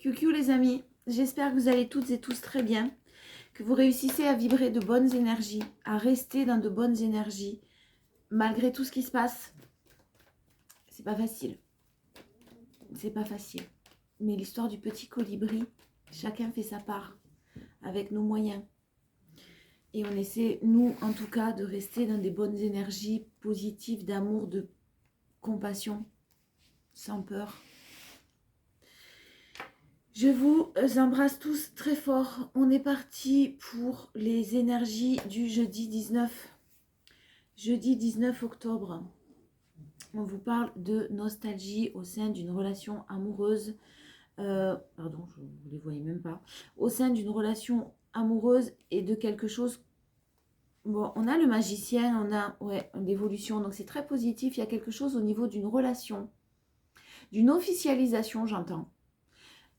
Coucou les amis, j'espère que vous allez toutes et tous très bien, que vous réussissez à vibrer de bonnes énergies, à rester dans de bonnes énergies, malgré tout ce qui se passe. C'est pas facile, c'est pas facile. Mais l'histoire du petit colibri, chacun fait sa part, avec nos moyens. Et on essaie, nous en tout cas, de rester dans des bonnes énergies positives, d'amour, de compassion, sans peur. Je vous embrasse tous très fort. On est parti pour les énergies du jeudi 19. Jeudi 19 octobre. On vous parle de nostalgie au sein d'une relation amoureuse. Pardon, je ne les voyais même pas. Au sein d'une relation amoureuse et de quelque chose. Bon, on a le magicien, on a l'évolution. Donc c'est très positif. Il y a quelque chose au niveau d'une relation. D'une officialisation, j'entends.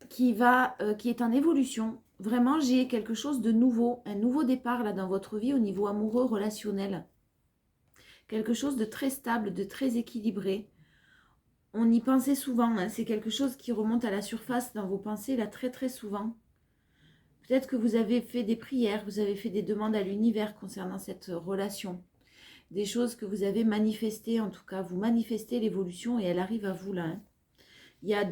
Qui est en évolution. Vraiment, j'ai quelque chose de nouveau, un nouveau départ là dans votre vie au niveau amoureux, relationnel. Quelque chose de très stable, de très équilibré. On y pensait souvent, hein, c'est quelque chose qui remonte à la surface dans vos pensées là très très souvent. Peut-être que vous avez fait des prières, vous avez fait des demandes à l'univers concernant cette relation. Des choses que vous avez manifestées, en tout cas, vous manifestez l'évolution et elle arrive à vous là. Hein. Il y a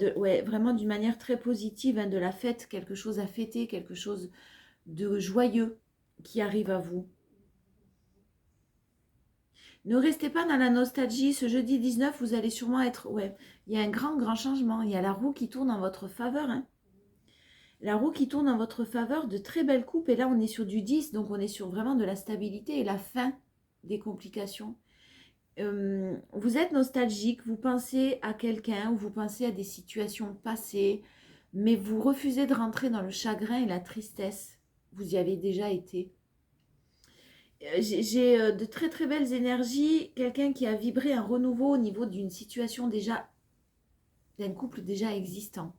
vraiment d'une manière très positive, hein, de la fête, quelque chose à fêter, quelque chose de joyeux qui arrive à vous. Ne restez pas dans la nostalgie. Ce jeudi 19, vous allez sûrement être... il y a un grand changement. Il y a la roue qui tourne en votre faveur. Hein. La roue qui tourne en votre faveur, de très belles coupes. Et là, on est sur du 10, donc on est sur vraiment de la stabilité et la fin des complications. Vous êtes nostalgique, vous pensez à quelqu'un, ou vous pensez à des situations passées, mais vous refusez de rentrer dans le chagrin et la tristesse. Vous y avez déjà été. J'ai de très très belles énergies, quelqu'un qui a vibré un renouveau au niveau d'une situation déjà, d'un couple déjà existant.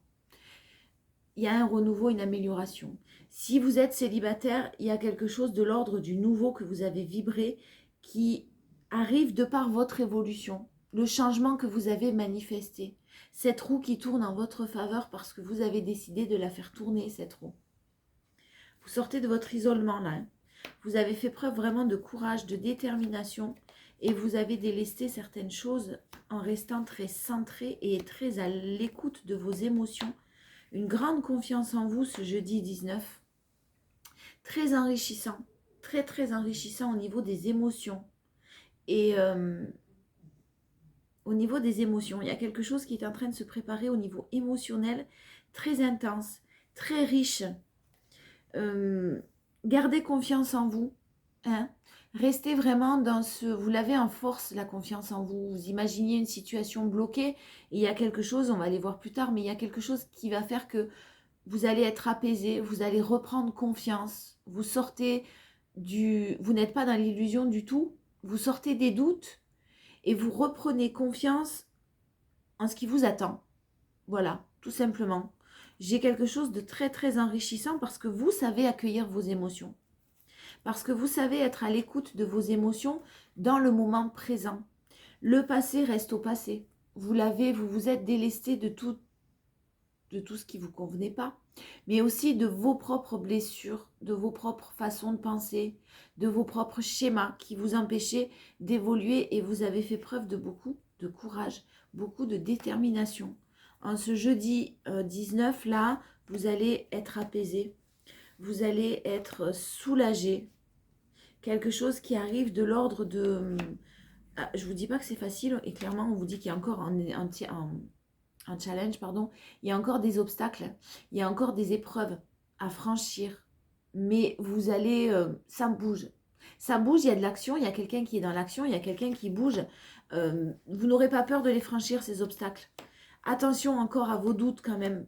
Il y a un renouveau, une amélioration. Si vous êtes célibataire, il y a quelque chose de l'ordre du nouveau que vous avez vibré qui arrive de par votre évolution, le changement que vous avez manifesté. Cette roue qui tourne en votre faveur parce que vous avez décidé de la faire tourner, cette roue. Vous sortez de votre isolement là. Hein. Vous avez fait preuve vraiment de courage, de détermination et vous avez délesté certaines choses en restant très centré et très à l'écoute de vos émotions. Une grande confiance en vous ce jeudi 19. Très enrichissant, très très enrichissant au niveau des émotions. Et au niveau des émotions, il y a quelque chose qui est en train de se préparer au niveau émotionnel, très intense, très riche. Gardez confiance en vous. Hein. Restez vraiment dans ce... Vous l'avez en force, la confiance en vous. Vous imaginez une situation bloquée et il y a quelque chose, on va aller voir plus tard, mais il y a quelque chose qui va faire que vous allez être apaisé, vous allez reprendre confiance. Vous sortez du... Vous n'êtes pas dans l'illusion du tout. Vous sortez des doutes et vous reprenez confiance en ce qui vous attend. Voilà, tout simplement. J'ai quelque chose de très très enrichissant parce que vous savez accueillir vos émotions. Parce que vous savez être à l'écoute de vos émotions dans le moment présent. Le passé reste au passé. Vous vous êtes délesté de tout ce qui ne vous convenait pas, mais aussi de vos propres blessures, de vos propres façons de penser, de vos propres schémas qui vous empêchaient d'évoluer et vous avez fait preuve de beaucoup de courage, beaucoup de détermination. En ce jeudi 19 là, vous allez être apaisé, vous allez être soulagé. Quelque chose qui arrive de l'ordre de... je ne vous dis pas que c'est facile et clairement on vous dit qu'il y a encore un challenge, pardon, il y a encore des obstacles, il y a encore des épreuves à franchir, mais vous allez, ça bouge, il y a de l'action, il y a quelqu'un qui est dans l'action, il y a quelqu'un qui bouge, vous n'aurez pas peur de les franchir ces obstacles. Attention encore à vos doutes quand même,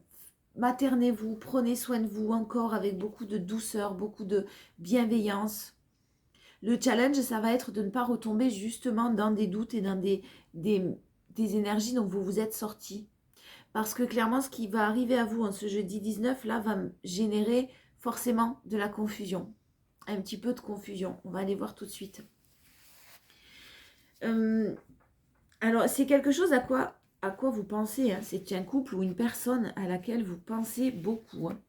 maternez-vous, prenez soin de vous encore avec beaucoup de douceur, beaucoup de bienveillance. Le challenge, ça va être de ne pas retomber justement dans des doutes et dans des énergies dont vous vous êtes sortis. Parce que clairement, ce qui va arriver à vous en ce jeudi 19, là, va générer forcément de la confusion. Un petit peu de confusion. On va aller voir tout de suite. Alors, c'est quelque chose à quoi à quoi vous pensez. Hein. C'est un couple ou une personne à laquelle vous pensez beaucoup. Hein.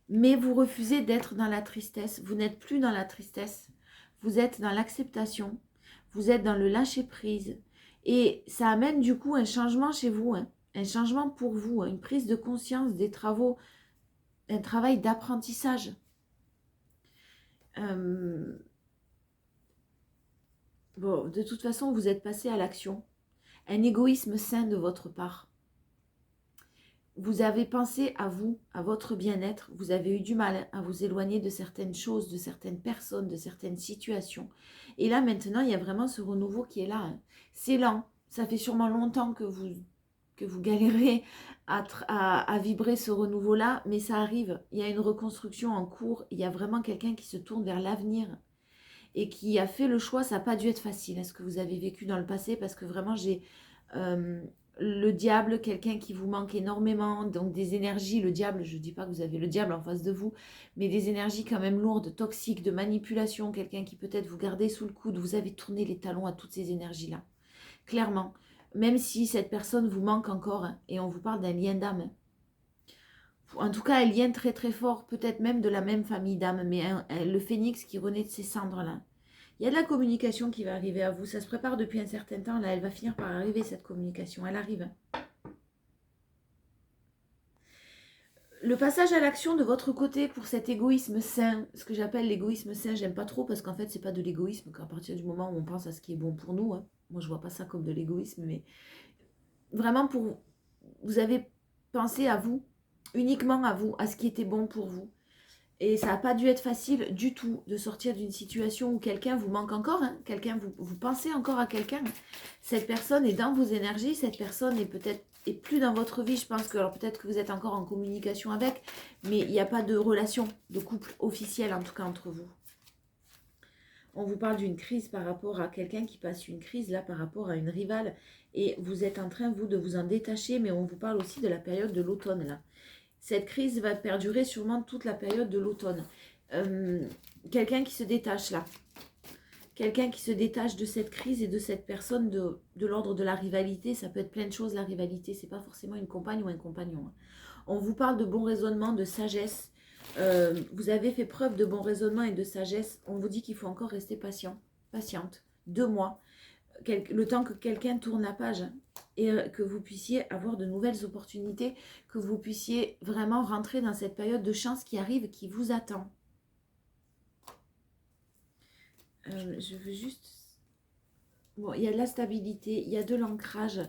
Mais vous refusez d'être dans la tristesse. Vous n'êtes plus dans la tristesse. Vous êtes dans l'acceptation. Vous êtes dans le lâcher-prise. Et ça amène du coup un changement chez vous. Hein. Un changement pour vous. Hein. Une prise de conscience des travaux. Un travail d'apprentissage. Bon, de toute façon, vous êtes passé à l'action. Un égoïsme sain de votre part. Vous avez pensé à vous, à votre bien-être. Vous avez eu du mal à vous éloigner de certaines choses, de certaines personnes, de certaines situations. Et là, maintenant, il y a vraiment ce renouveau qui est là. Hein. C'est lent. Ça fait sûrement longtemps que vous galérez à vibrer ce renouveau-là, mais ça arrive. Il y a une reconstruction en cours. Il y a vraiment quelqu'un qui se tourne vers l'avenir et qui a fait le choix. Ça n'a pas dû être facile, hein, ce que vous avez vécu dans le passé, parce que vraiment, j'ai le diable, quelqu'un qui vous manque énormément, donc des énergies, le diable, je ne dis pas que vous avez le diable en face de vous, mais des énergies quand même lourdes, toxiques, de manipulation, quelqu'un qui peut-être vous gardait sous le coude. Vous avez tourné les talons à toutes ces énergies-là, clairement. Même si cette personne vous manque encore, hein, et on vous parle d'un lien d'âme. En tout cas, un lien très très fort, peut-être même de la même famille d'âme, mais le phénix qui renaît de ses cendres-là. Il y a de la communication qui va arriver à vous. Ça se prépare depuis un certain temps. Là, elle va finir par arriver, cette communication. Elle arrive. Le passage à l'action de votre côté pour cet égoïsme sain, ce que j'appelle l'égoïsme sain, j'aime pas trop parce qu'en fait, c'est pas de l'égoïsme qu'à partir du moment où on pense à ce qui est bon pour nous. Hein. Moi, je vois pas ça comme de l'égoïsme, mais vraiment vous avez pensé à vous, uniquement à vous, à ce qui était bon pour vous. Et ça n'a pas dû être facile du tout de sortir d'une situation où quelqu'un vous manque encore, hein, quelqu'un vous pensez encore à quelqu'un. Cette personne est dans vos énergies, cette personne est peut-être est plus dans votre vie, je pense que alors peut-être que vous êtes encore en communication avec, mais il n'y a pas de relation de couple officielle en tout cas entre vous. On vous parle d'une crise par rapport à quelqu'un qui passe une crise là par rapport à une rivale et vous êtes en train vous de vous en détacher, mais on vous parle aussi de la période de l'automne là. Cette crise va perdurer sûrement toute la période de l'automne. Quelqu'un qui se détache là. Quelqu'un qui se détache de cette crise et de cette personne de l'ordre de la rivalité. Ça peut être plein de choses, la rivalité. C'est pas forcément une compagne ou un compagnon. Hein. On vous parle de bon raisonnement, de sagesse. Vous avez fait preuve de bon raisonnement et de sagesse. On vous dit qu'il faut encore rester patient, patiente. 2 mois. Le temps que quelqu'un tourne la page et que vous puissiez avoir de nouvelles opportunités, que vous puissiez vraiment rentrer dans cette période de chance qui arrive, qui vous attend. Je veux juste... Bon, il y a de la stabilité, il y a de l'ancrage.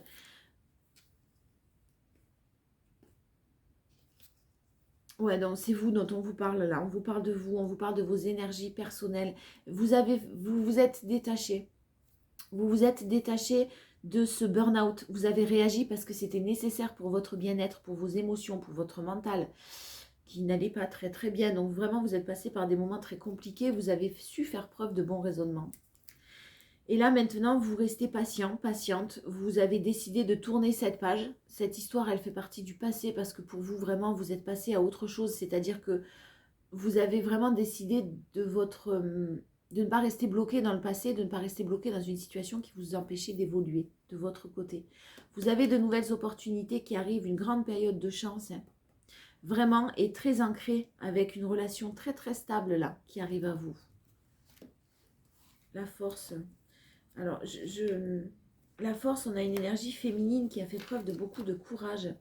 Ouais, donc c'est vous dont on vous parle là. On vous parle de vous, on vous parle de vos énergies personnelles. Vous vous êtes détaché. Vous vous êtes détaché de ce burn-out. Vous avez réagi parce que c'était nécessaire pour votre bien-être, pour vos émotions, pour votre mental, qui n'allait pas très très bien. Donc vraiment, vous êtes passé par des moments très compliqués. Vous avez su faire preuve de bon raisonnement. Et là, maintenant, vous restez patient, patiente. Vous avez décidé de tourner cette page. Cette histoire, elle fait partie du passé parce que pour vous, vraiment, vous êtes passé à autre chose. C'est-à-dire que vous avez vraiment décidé de ne pas rester bloqué dans le passé, de ne pas rester bloqué dans une situation qui vous empêchait d'évoluer de votre côté. Vous avez de nouvelles opportunités qui arrivent, une grande période de chance, hein, vraiment, et très ancrée, avec une relation très très stable là, qui arrive à vous. La force. Alors, la force, on a une énergie féminine qui a fait preuve de beaucoup de courage,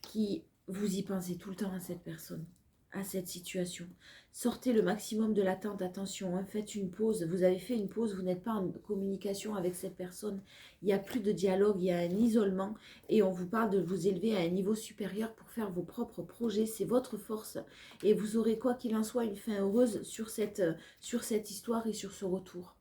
qui vous y pensez tout le temps à cette personne, à cette situation. Sortez le maximum de l'attente, attention, hein, faites une pause. Vous avez fait une pause, vous n'êtes pas en communication avec cette personne. Il n'y a plus de dialogue, il y a un isolement et on vous parle de vous élever à un niveau supérieur pour faire vos propres projets. C'est votre force et vous aurez quoi qu'il en soit une fin heureuse sur cette histoire et sur ce retour.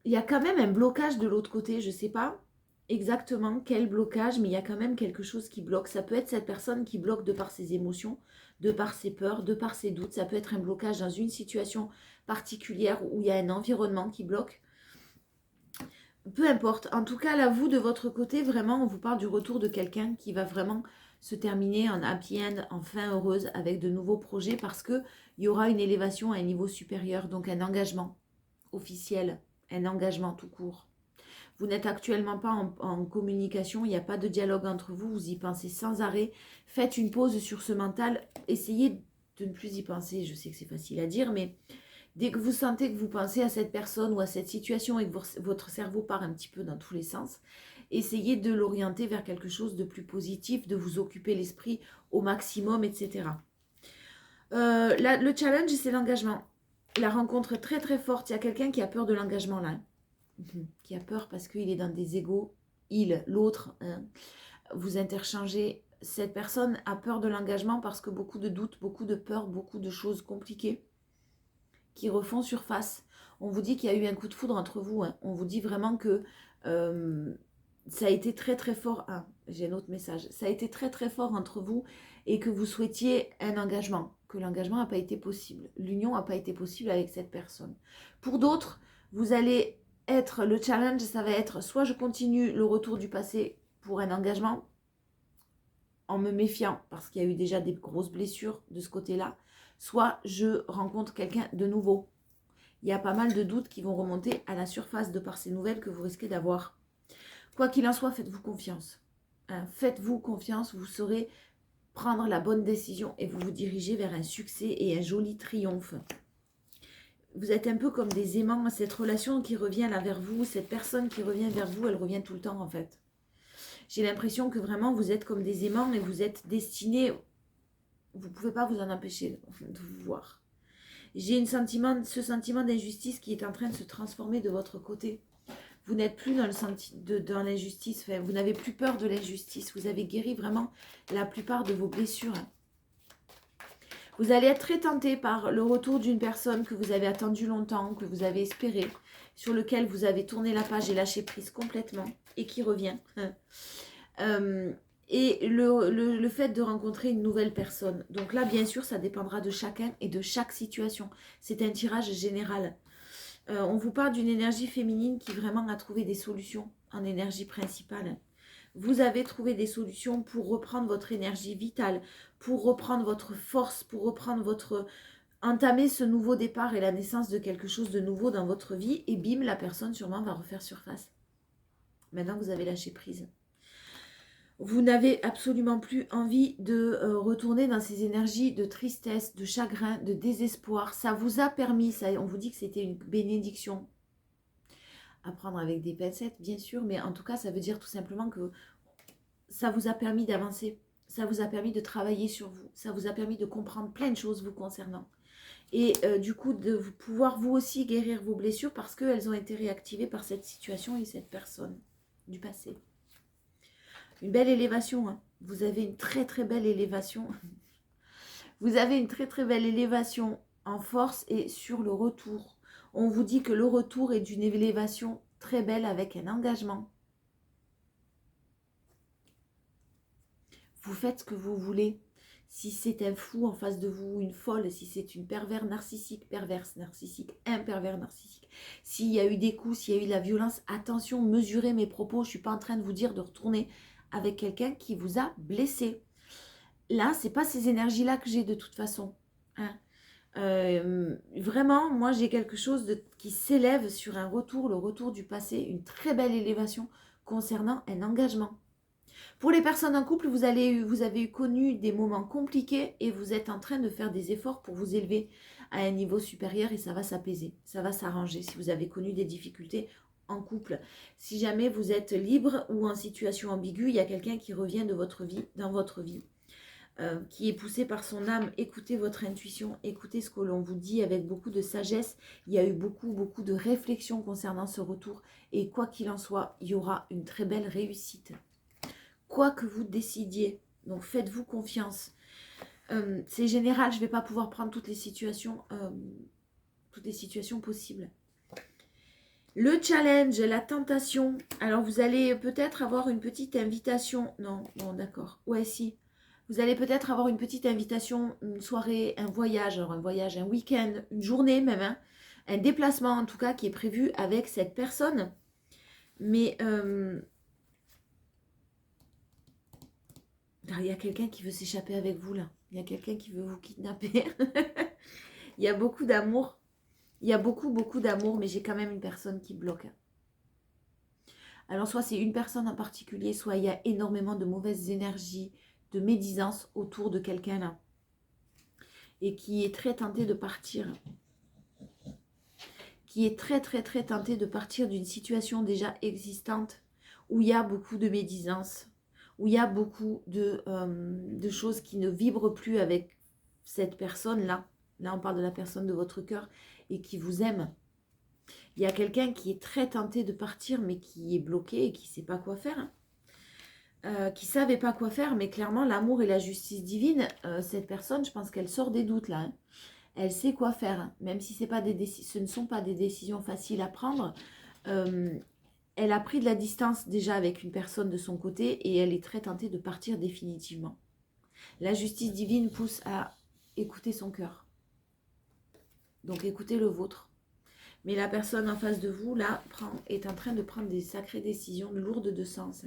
Il y a quand même un blocage de l'autre côté, je ne sais pas exactement quel blocage, mais il y a quand même quelque chose qui bloque. Ça peut être cette personne qui bloque de par ses émotions, de par ses peurs, de par ses doutes. Ça peut être un blocage dans une situation particulière où il y a un environnement qui bloque. Peu importe. En tout cas, là, vous, de votre côté, vraiment, on vous parle du retour de quelqu'un qui va vraiment se terminer en happy end, en fin heureuse, avec de nouveaux projets, parce qu'il y aura une élévation à un niveau supérieur, donc un engagement officiel, un engagement tout court. Vous n'êtes actuellement pas en communication, il n'y a pas de dialogue entre vous, vous y pensez sans arrêt. Faites une pause sur ce mental, essayez de ne plus y penser. Je sais que c'est facile à dire, mais dès que vous sentez que vous pensez à cette personne ou à cette situation et que votre cerveau part un petit peu dans tous les sens, essayez de l'orienter vers quelque chose de plus positif, de vous occuper l'esprit au maximum, etc. Le challenge, c'est l'engagement. La rencontre est très très forte. Il y a quelqu'un qui a peur de l'engagement là. Qui a peur parce qu'il est dans des égos. L'autre, hein. Vous interchangez. Cette personne a peur de l'engagement parce que beaucoup de doutes, beaucoup de peurs, beaucoup de choses compliquées qui refont surface. On vous dit qu'il y a eu un coup de foudre entre vous. Hein. On vous dit vraiment que ça a été très très fort. Ah, j'ai un autre message. Ça a été très très fort entre vous et que vous souhaitiez un engagement. Que l'engagement n'a pas été possible. L'union n'a pas été possible avec cette personne. Pour d'autres, vous allez être, le challenge, ça va être soit je continue le retour du passé pour un engagement en me méfiant parce qu'il y a eu déjà des grosses blessures de ce côté-là, soit je rencontre quelqu'un de nouveau. Il y a pas mal de doutes qui vont remonter à la surface de par ces nouvelles que vous risquez d'avoir. Quoi qu'il en soit, faites-vous confiance. Hein, faites-vous confiance, vous saurez prendre la bonne décision et vous vous dirigez vers un succès et un joli triomphe. Vous êtes un peu comme des aimants, cette relation qui revient là vers vous, cette personne qui revient vers vous, elle revient tout le temps en fait. J'ai l'impression que vraiment vous êtes comme des aimants et vous êtes destinés, vous ne pouvez pas vous en empêcher de vous voir. J'ai ce sentiment d'injustice qui est en train de se transformer de votre côté. Vous n'êtes plus dans l'injustice, enfin, vous n'avez plus peur de l'injustice. Vous avez guéri vraiment la plupart de vos blessures. Vous allez être très tenté par le retour d'une personne que vous avez attendu longtemps, que vous avez espéré, sur lequel vous avez tourné la page et lâché prise complètement, et qui revient. Et le fait de rencontrer une nouvelle personne. Donc là, bien sûr, ça dépendra de chacun et de chaque situation. C'est un tirage général. On vous parle d'une énergie féminine qui vraiment a trouvé des solutions en énergie principale. Vous avez trouvé des solutions pour reprendre votre énergie vitale, pour reprendre votre force, pour entamer ce nouveau départ et la naissance de quelque chose de nouveau dans votre vie. Et bim, la personne sûrement va refaire surface. Maintenant, vous avez lâché prise. Vous n'avez absolument plus envie de retourner dans ces énergies de tristesse, de chagrin, de désespoir. Ça vous a permis, on vous dit que c'était une bénédiction. À prendre avec des pincettes, bien sûr, mais en tout cas, ça veut dire tout simplement que ça vous a permis d'avancer. Ça vous a permis de travailler sur vous. Ça vous a permis de comprendre plein de choses vous concernant. Et du coup, de pouvoir vous aussi guérir vos blessures parce qu'elles ont été réactivées par cette situation et cette personne du passé. Une belle élévation, hein. Vous avez une très très belle élévation. Vous avez une très très belle élévation en force et sur le retour. On vous dit que le retour est d'une élévation très belle avec un engagement. Vous faites ce que vous voulez. Si c'est un fou en face de vous, une folle, si c'est une perverse narcissique, un pervers narcissique, s'il y a eu des coups, s'il y a eu de la violence, attention, mesurez mes propos. Je ne suis pas en train de vous dire de retourner avec quelqu'un qui vous a blessé. Là, ce n'est pas ces énergies-là que j'ai de toute façon. Hein. Vraiment, moi, j'ai quelque chose qui s'élève sur un retour, le retour du passé, une très belle élévation concernant un engagement. Pour les personnes en couple, vous avez connu des moments compliqués et vous êtes en train de faire des efforts pour vous élever à un niveau supérieur et ça va s'apaiser, ça va s'arranger. Si vous avez connu des difficultés en couple, si jamais vous êtes libre ou en situation ambiguë, il y a quelqu'un qui revient dans votre vie, qui est poussé par son âme. Écoutez votre intuition, écoutez ce que l'on vous dit avec beaucoup de sagesse. Il y a eu beaucoup de réflexions concernant ce retour et quoi qu'il en soit, il y aura une très belle réussite. Quoi que vous décidiez, donc faites-vous confiance. C'est général, je ne vais pas pouvoir prendre toutes les situations possibles. Le challenge, la tentation. Alors vous allez peut-être avoir une petite invitation. Non, bon d'accord. Ouais, si. Vous allez peut-être avoir une petite invitation, une soirée, un voyage, un week-end, une journée même, hein, un déplacement en tout cas qui est prévu avec cette personne. Mais il y a quelqu'un qui veut s'échapper avec vous là. Il y a quelqu'un qui veut vous kidnapper. Il y a beaucoup d'amour. Il y a beaucoup d'amour, mais j'ai quand même une personne qui bloque. Alors soit c'est une personne en particulier, soit il y a énormément de mauvaises énergies, de médisance autour de quelqu'un là. Et qui est très tenté de partir. Qui est très tenté de partir d'une situation déjà existante où il y a beaucoup de médisance, où il y a beaucoup de choses qui ne vibrent plus avec cette personne-là. Là, on parle de la personne de votre cœur et qui vous aime. Il y a quelqu'un qui est très tenté de partir, mais qui est bloqué et qui ne sait pas quoi faire. Qui ne savait pas quoi faire, mais clairement, l'amour et la justice divine, cette personne, je pense qu'elle sort des doutes là. Elle sait quoi faire, même si ce ne sont pas des décisions faciles à prendre. Elle a pris de la distance déjà avec une personne de son côté et elle est très tentée de partir définitivement. La justice divine pousse à écouter son cœur. Donc écoutez le vôtre. Mais la personne en face de vous, là, est en train de prendre des sacrées décisions lourdes de sens.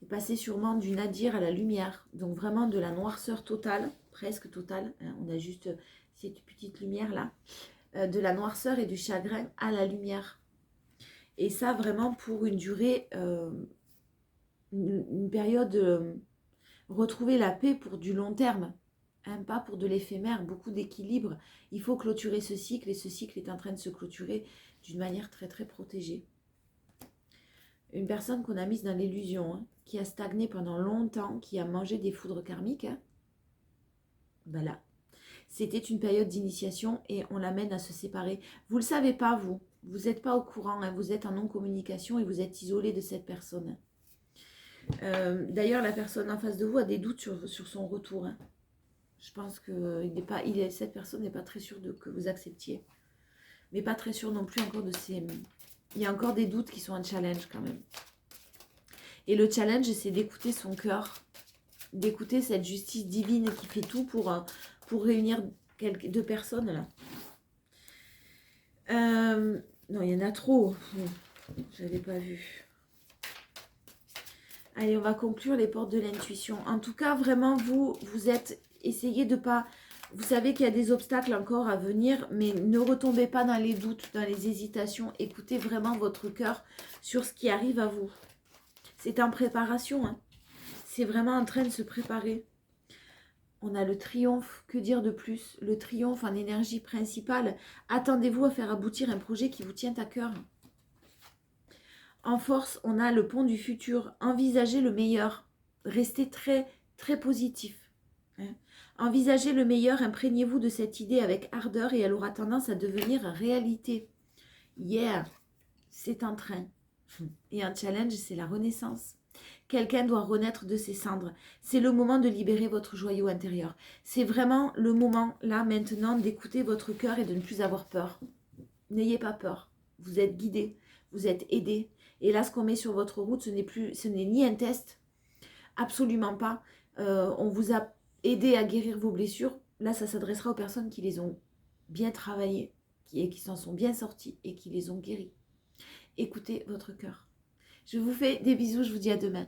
Et passer sûrement du nadir à la lumière. Donc vraiment de la noirceur totale, presque totale. On a juste cette petite lumière là. De la noirceur et du chagrin à la lumière. Et ça vraiment pour une durée, une période, retrouver la paix pour du long terme. Pas pour de l'éphémère, beaucoup d'équilibre. Il faut clôturer ce cycle et ce cycle est en train de se clôturer d'une manière très protégée. Une personne qu'on a mise dans l'illusion, qui a stagné pendant longtemps, qui a mangé des foudres karmiques, voilà. C'était une période d'initiation et on l'amène à se séparer. Vous ne le savez pas, vous. Vous n'êtes pas au courant, vous êtes en non-communication et vous êtes isolé de cette personne. D'ailleurs, la personne en face de vous a des doutes sur son retour. Je pense que cette personne n'est pas très sûre que vous acceptiez. Mais pas très sûre non plus encore de ses... Il y a encore des doutes qui sont un challenge quand même. Et le challenge, c'est d'écouter son cœur, d'écouter cette justice divine qui fait tout pour réunir deux personnes là. Non, il y en a trop. Je n'avais pas vu. Allez, on va conclure les portes de l'intuition. En tout cas, vraiment, vous êtes... Essayez de pas... Vous savez qu'il y a des obstacles encore à venir, mais ne retombez pas dans les doutes, dans les hésitations. Écoutez vraiment votre cœur sur ce qui arrive à vous. C'est en préparation. C'est vraiment en train de se préparer. On a le triomphe, que dire de plus? Le triomphe en énergie principale. Attendez-vous à faire aboutir un projet qui vous tient à cœur. En force, on a le pont du futur. Envisagez le meilleur. Restez très positif. Envisagez le meilleur, imprégnez-vous de cette idée avec ardeur et elle aura tendance à devenir réalité. Yeah, c'est en train. Et un challenge, c'est la renaissance. Quelqu'un doit renaître de ses cendres. C'est le moment de libérer votre joyau intérieur. C'est vraiment le moment, là, maintenant, d'écouter votre cœur et de ne plus avoir peur. N'ayez pas peur. Vous êtes guidé, vous êtes aidé. Et là, ce qu'on met sur votre route, ce n'est ni un test, absolument pas. On vous a aidé à guérir vos blessures. Là, ça s'adressera aux personnes qui les ont bien travaillées, qui s'en sont bien sorties et qui les ont guéries. Écoutez votre cœur. Je vous fais des bisous, je vous dis à demain.